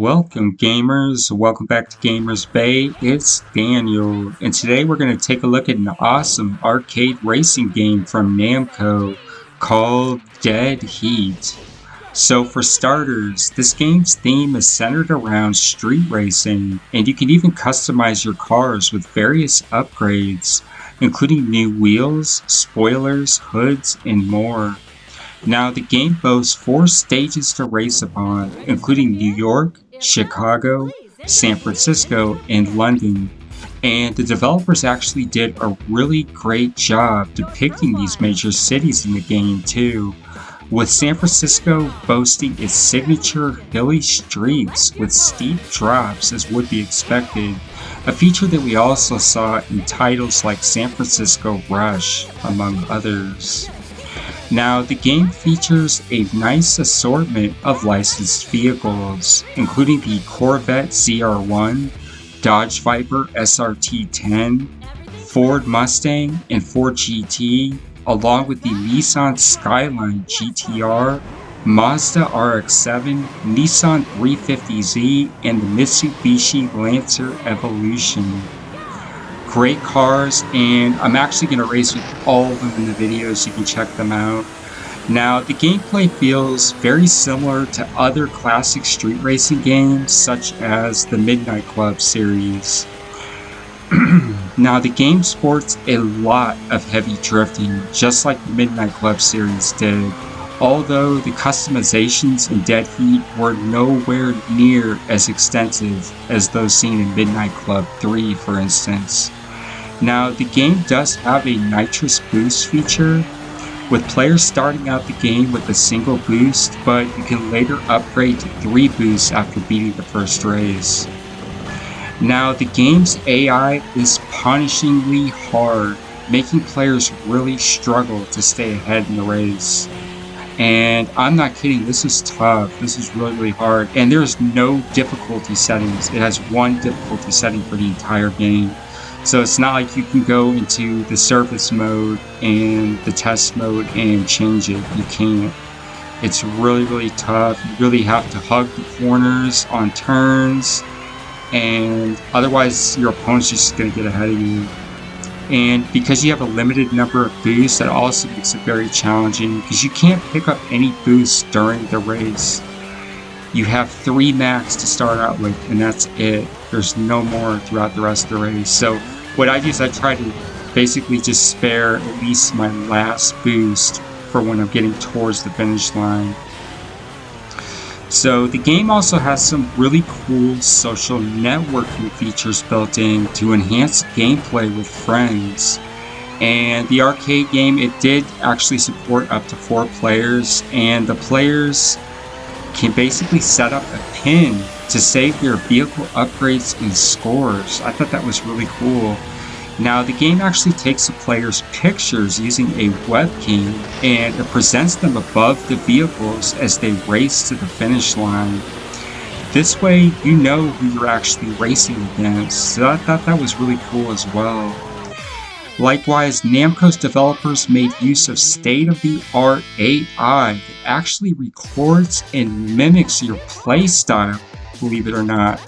Welcome gamers, welcome back to Gamers Bay. It's Daniel, and today we're going to take a look at an awesome arcade racing game from Namco called Dead Heat. So for starters, this game's theme is centered around street racing, and you can even customize your cars with various upgrades, including new wheels, spoilers, hoods, and more. Now, the game boasts 4 stages to race upon, including New York, Chicago, San Francisco, and London. And the developers actually did a really great job depicting these major cities in the game too, with San Francisco boasting its signature hilly streets with steep drops as would be expected, a feature that we also saw in titles like San Francisco Rush, among others. Now, the game features a nice assortment of licensed vehicles, including the Corvette ZR1, Dodge Viper SRT10, Ford Mustang, and Ford GT, along with the Nissan Skyline GTR, Mazda RX-7, Nissan 350Z, and the Mitsubishi Lancer Evolution. Great cars, and I'm actually going to race with all of them in the video so you can check them out. Now, the gameplay feels very similar to other classic street racing games such as the Midnight Club series. Now, the game sports a lot of heavy drifting, just like the Midnight Club series did, although the customizations in Dead Heat were nowhere near as extensive as those seen in Midnight Club 3, for instance. Now, the game does have a nitrous boost feature, with players starting out the game with a single boost, but you can later upgrade to 3 boosts after beating the first race. Now, the game's AI is punishingly hard, making players really struggle to stay ahead in the race. And I'm not kidding, this is tough. This is really hard. And there's no difficulty settings. It has one difficulty setting for the entire game. So it's not like you can go into the service mode and the test mode and change it. You can't. It's really tough. You really have to hug the corners on turns, and otherwise your opponent's just going to get ahead of you. And because you have a limited number of boosts, that also makes it very challenging because you can't pick up any boosts during the race. You have 3 max to start out with, and that's it. There's no more throughout the rest of the race. So what I do is I try to basically just spare at least my last boost for when I'm getting towards the finish line. So the game also has some really cool social networking features built in to enhance gameplay with friends. And the arcade game, it did actually support up to 4 players, and the players can basically set up a pin to save their vehicle upgrades and scores. I thought that was really cool. Now, the game actually takes the player's pictures using a webcam, and it presents them above the vehicles as they race to the finish line. This way, you know who you're actually racing against. So I thought that was really cool as well. Likewise, Namco's developers made use of state-of-the-art AI that actually records and mimics your playstyle, believe it or not.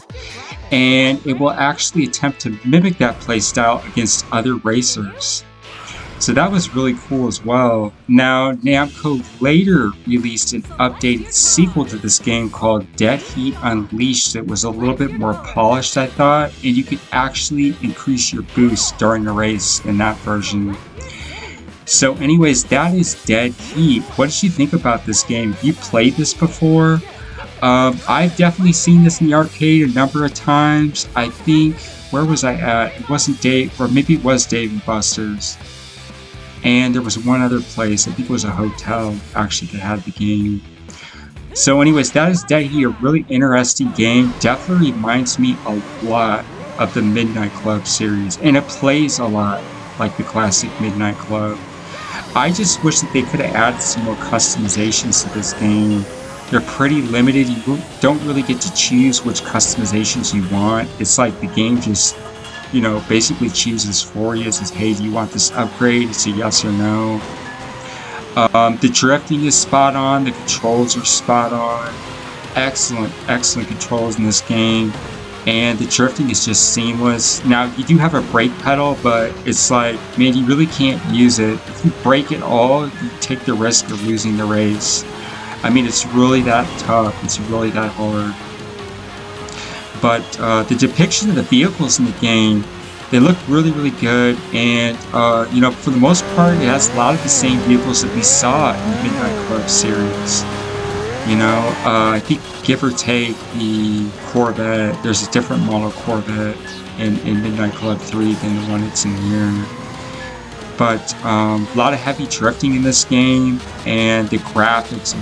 And it will actually attempt to mimic that playstyle against other racers. So that was really cool as well. Now, Namco later released an updated sequel to this game called Dead Heat Unleashed that was a little bit more polished, I thought, and you could actually increase your boost during the race in that version. So anyways, that is Dead Heat. What did you think about this game? Have you played this before? I've definitely seen this in the arcade a number of times. I think, where was I at? It wasn't Dave, or maybe it was Dave & Buster's. And there was one other place, I think it was a hotel, actually, that had the game. So anyways, that is Dead Heat, a really interesting game. Definitely reminds me a lot of the Midnight Club series. And it plays a lot like the classic Midnight Club. I just wish that they could have added some more customizations to this game. They're pretty limited. You don't really get to choose which customizations you want. It's like the game just, you know, basically chooses for you. It says, hey, do you want this upgrade? It's a yes or no. The drifting is spot on. The controls are spot on. excellent controls in this game, and the drifting is just seamless. Now, you do have a brake pedal, but it's like, man, you really can't use it. If you brake at all, you take the risk of losing the race. I mean, it's really that tough. It's really that hard. But the depiction of the vehicles in the game, they look really good, and you know, for the most part, it has a lot of the same vehicles that we saw in the Midnight Club series. You know, I think give or take the Corvette, there's a different model Corvette in Midnight Club 3 than the one that's in here. But a lot of heavy drifting in this game, and the graphics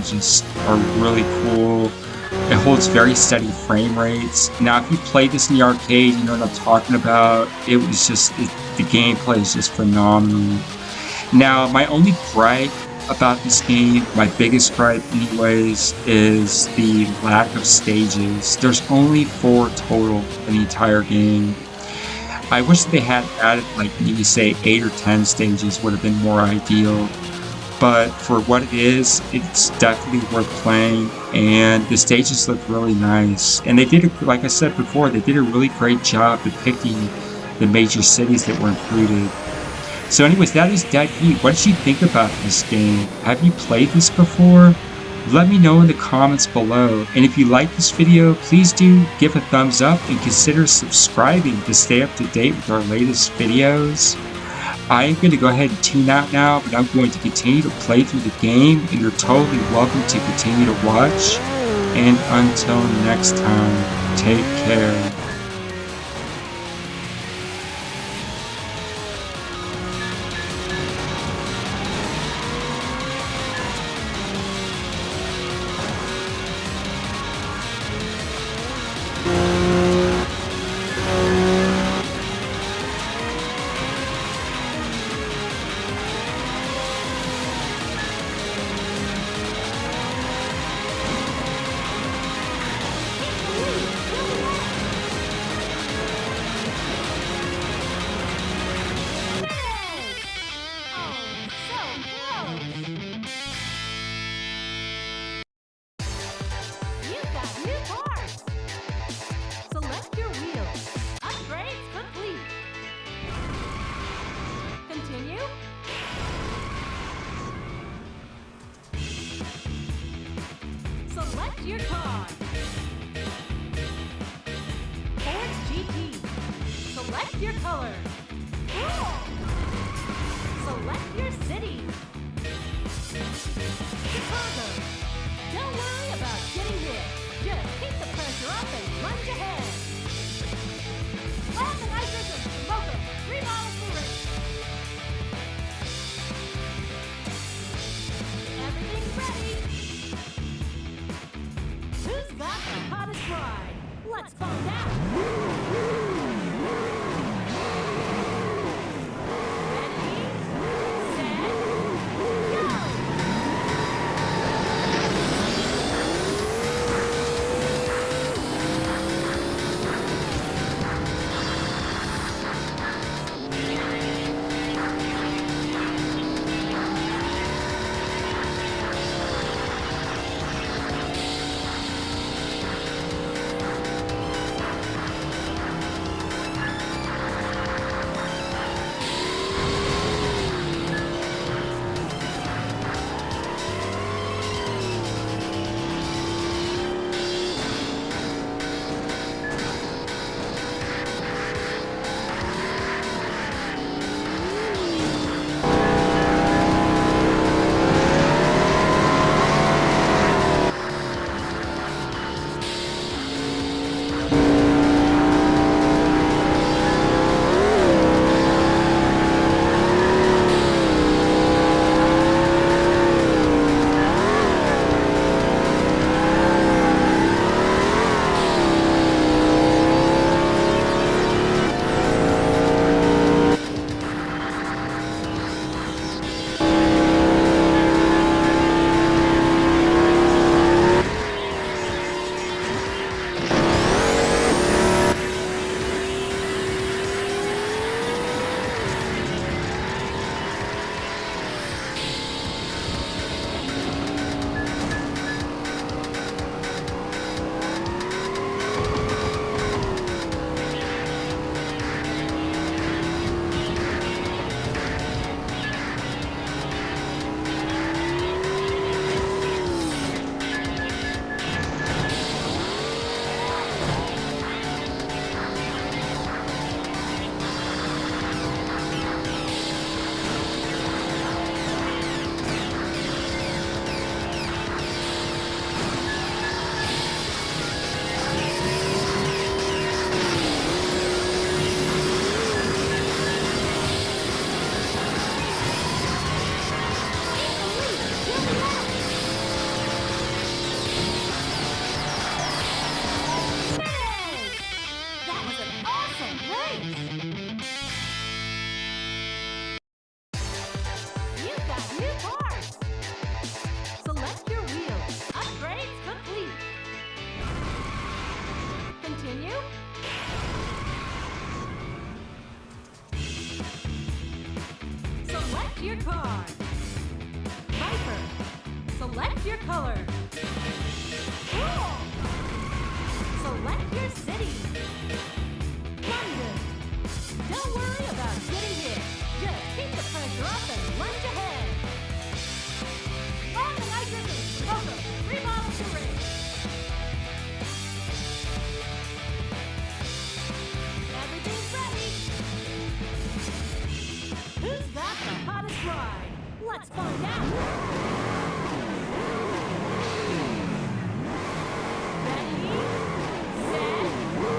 are really cool. It holds very steady frame rates. Now, if you play this in the arcade, you know what I'm talking about. It was just, the gameplay is just phenomenal. Now, my only gripe about this game, my biggest gripe anyways, is the lack of stages. There's only 4 total in the entire game. I wish they had added, like, maybe say 8 or 10 stages would have been more ideal. But for what it is, it's definitely worth playing, and the stages look really nice. And they did, like I said before, they did a really great job depicting the major cities that were included. So anyways, that is Dead Heat. What did you think about this game? Have you played this before? Let me know in the comments below. And if you like this video, please do give a thumbs up and consider subscribing to stay up to date with our latest videos. I am going to go ahead and tune out now, but I'm going to continue to play through the game, and you're totally welcome to continue to watch. And until next time, take care. Select your car. Ford GT. Select your color. Select your city. Chicago. Don't worry about getting hit. Just keep the pressure up and lunge ahead. Grab the nitrous and smoke them. 3 miles per race. Everything's ready. Who's got the hottest ride? Let's find out. Ready, set, go! Continue. Select your car. Viper. Select your color. Cool. Select your city. London. Don't worry about getting hit. Just keep the pressure up and lunge ahead. On the nitrous and smoke 'em. 3 miles to race. Everything's ready. Who's got the hottest ride? Let's find out. Ready, set, go!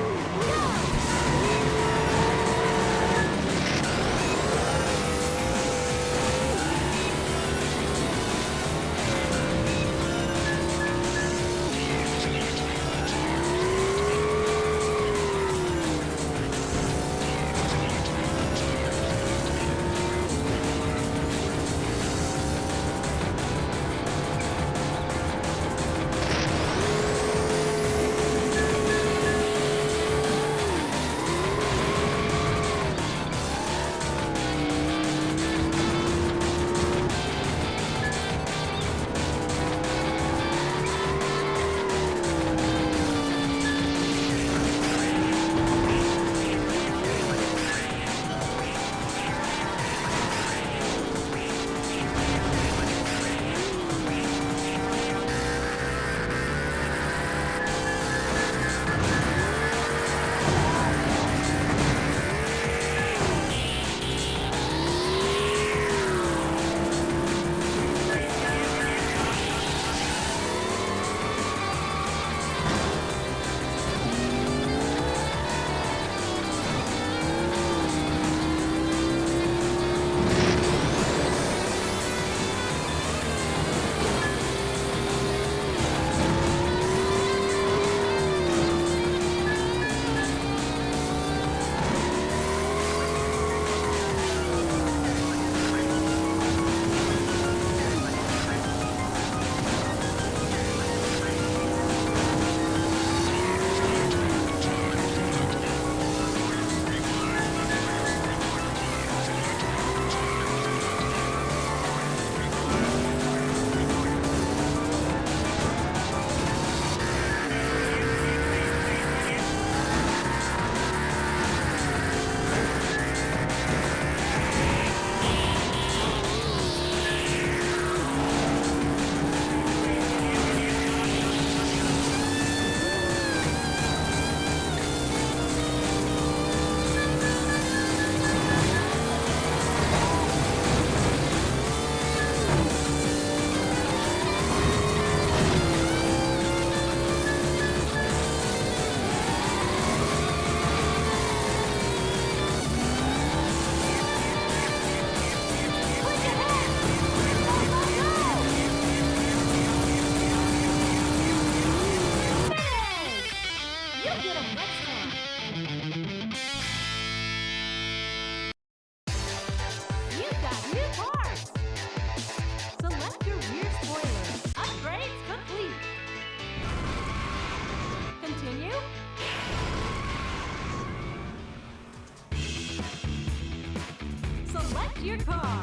your car.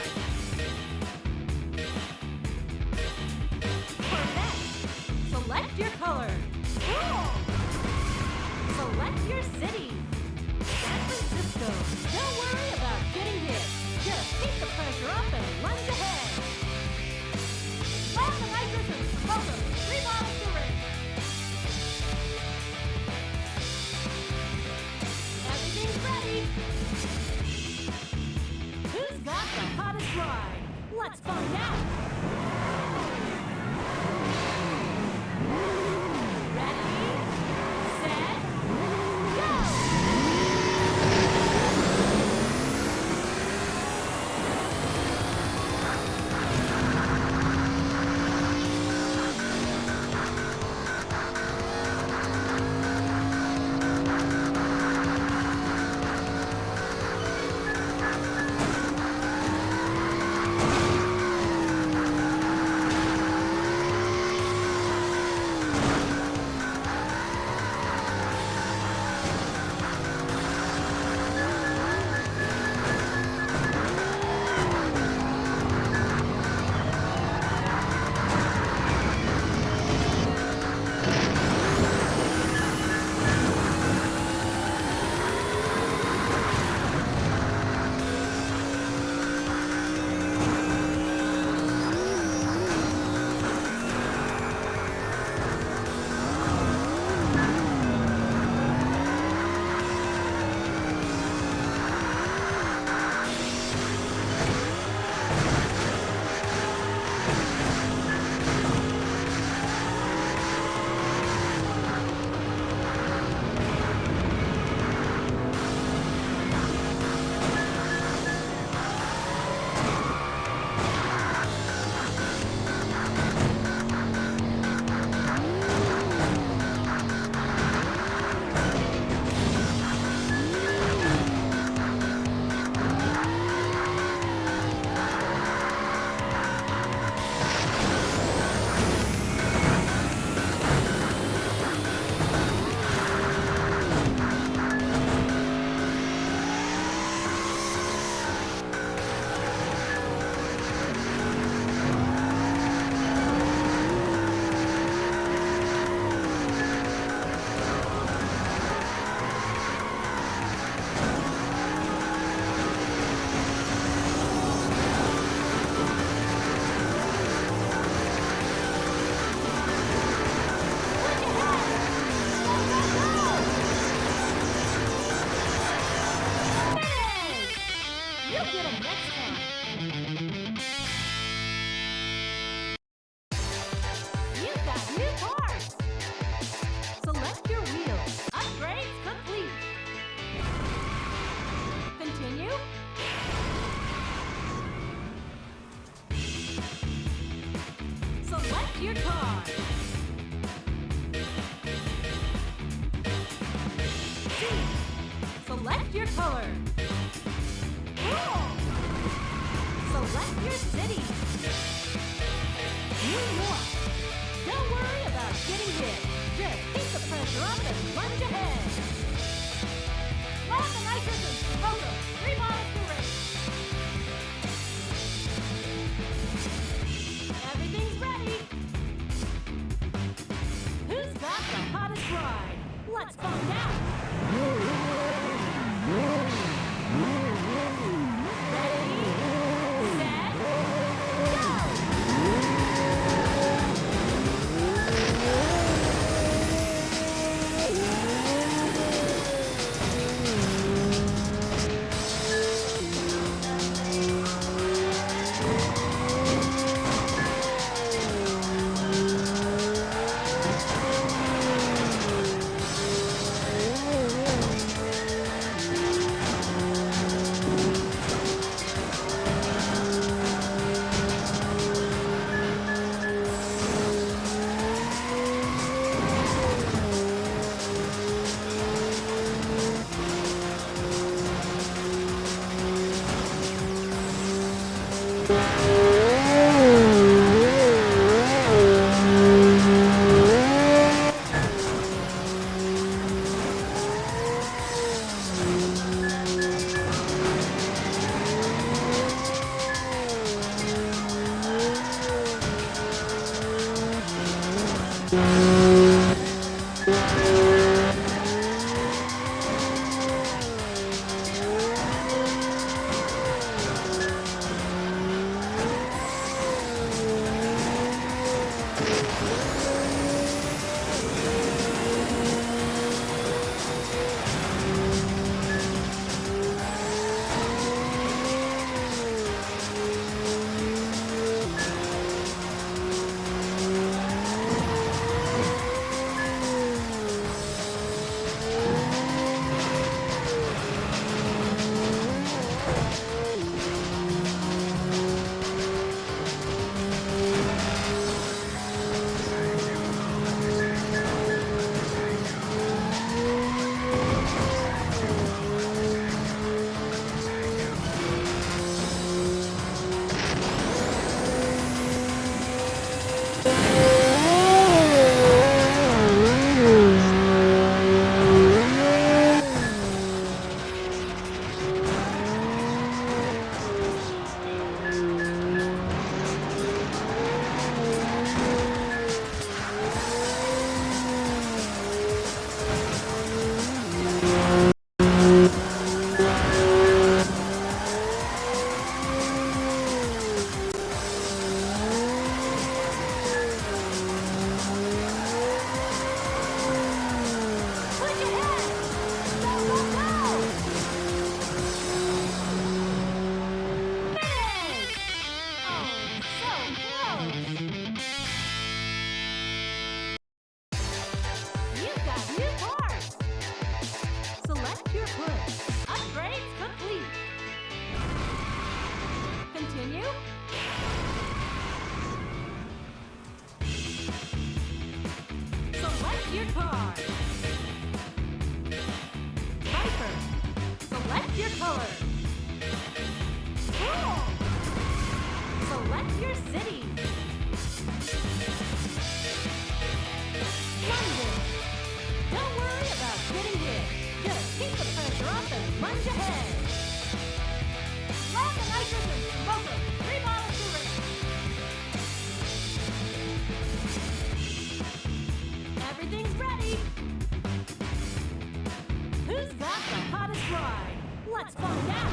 Corvette. Select your color. Cool. Select your city. San Francisco. Don't worry about getting hit. Just keep the pressure up and lunge ahead. Land the nitrous and smoke 'em. 3 miles to race. Everything's ready. Who's got the hottest ride? Let's find out. Ready, set, go! Select your color. Cool. Select your city. New York. Don't worry about getting hit. Just keep the pressure up and plunge ahead. Grab the nitrous and smoke them. 3 miles to race. Everything's ready. Who's got the hottest ride? Let's find out. Ready, set, go! your car. Viper, select your color. Cool. Select your city. London, don't worry about getting hit. Just keep the pressure up and plunge ahead. Grab the nitrous and smoke them. 3 miles to race. Everything's ready. Who's got the hottest ride? Let's find out.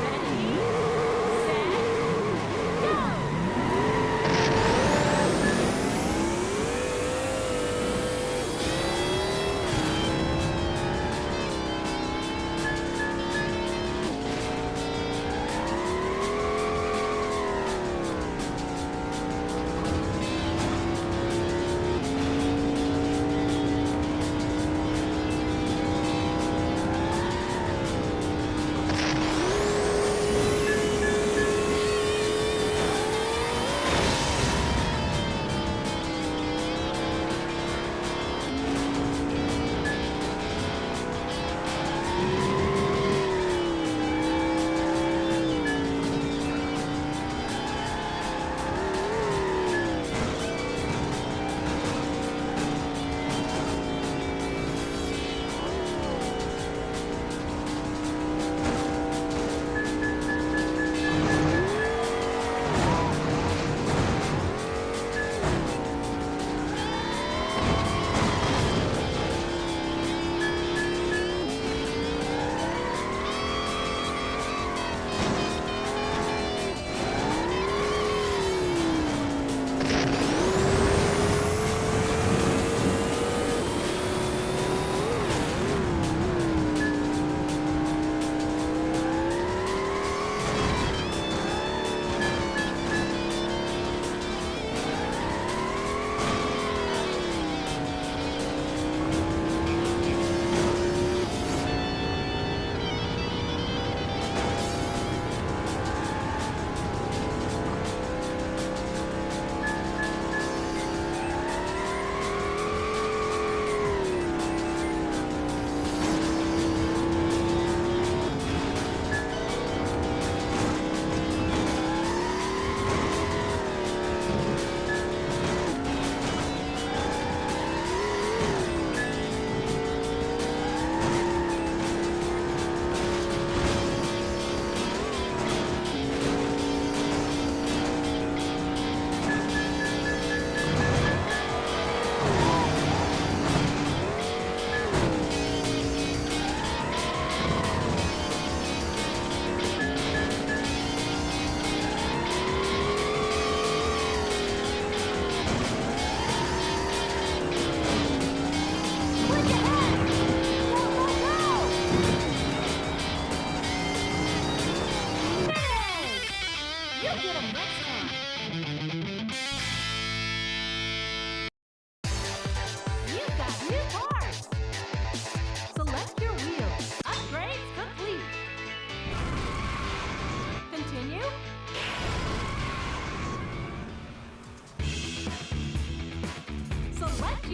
Ready, set, go!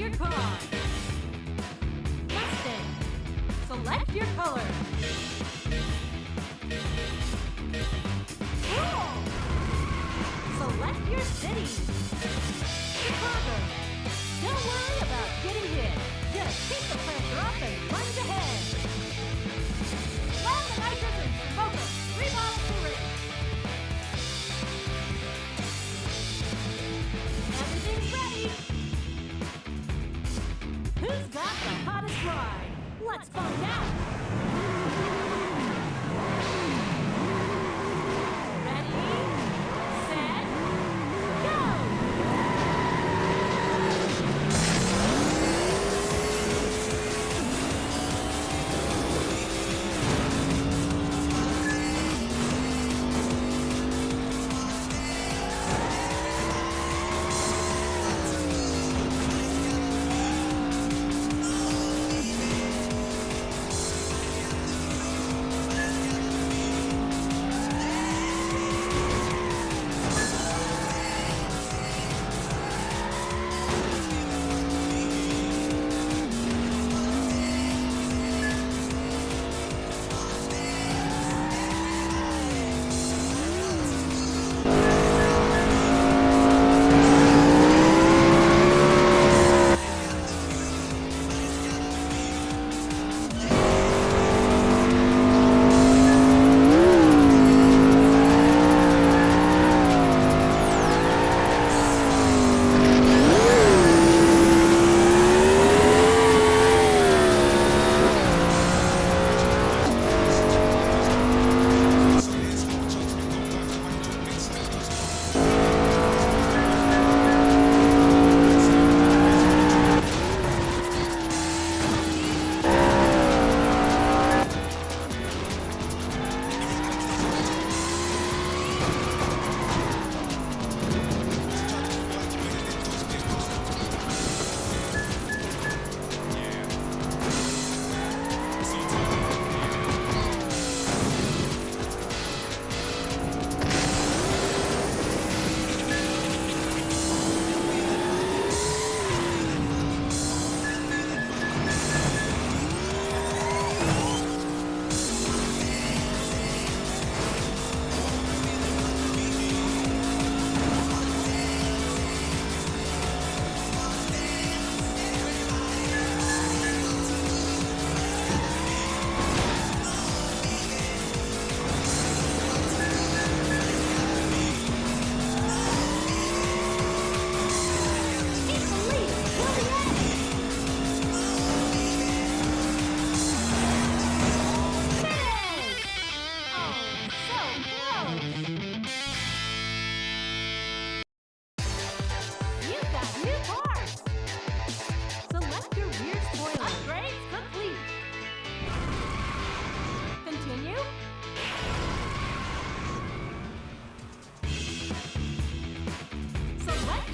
your car. Mustang. Select your color. Cool. Select your city. Chicago. Don't worry about getting hit. Just keep the pressure up and plunge ahead. Load the nitrogen. Focus. 3 bottles to ring. Everything's ready. Who's got the hottest ride? Let's find out. Ready, set, go!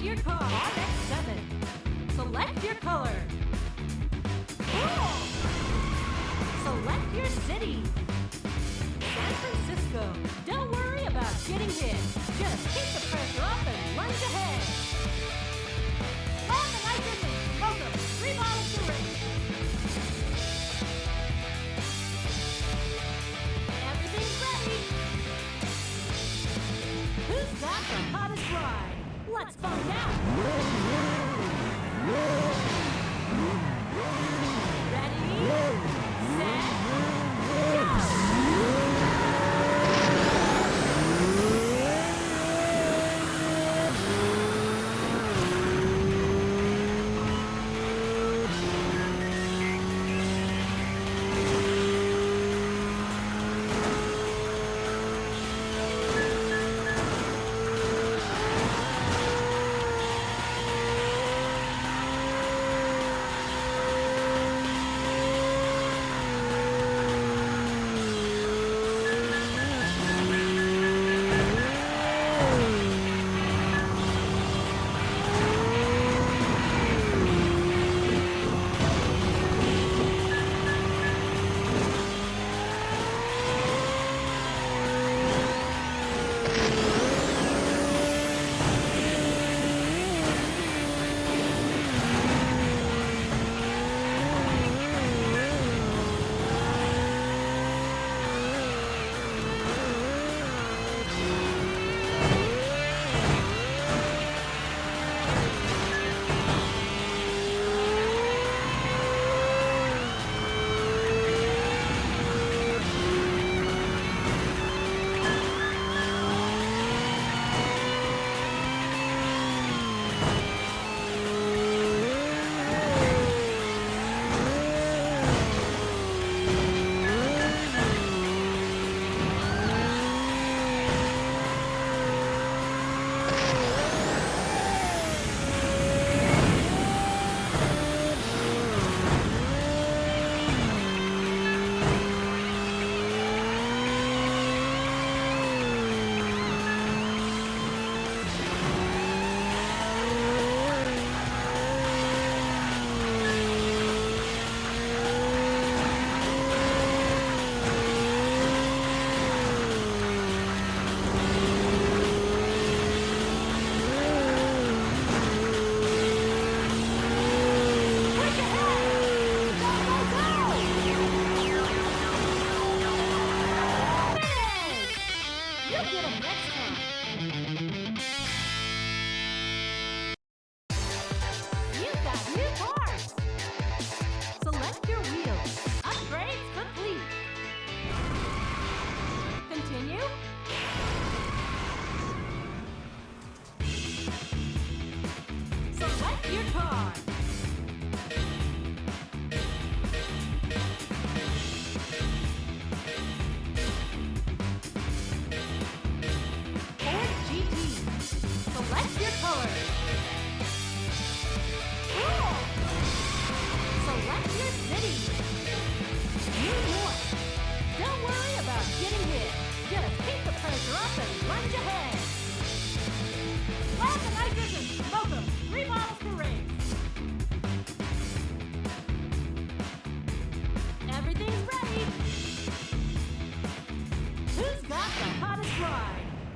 your car. RX-7. Select your color. Cool. Select your city. San Francisco. Don't worry about getting hit. Just keep the pressure up and lunge ahead. Land the nitrogen. Welcome. 3 miles to race. Everything's ready. Who's got the hottest ride? Let's find out. Ready, set, go!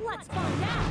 Let's find out!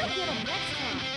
gonna get him next time.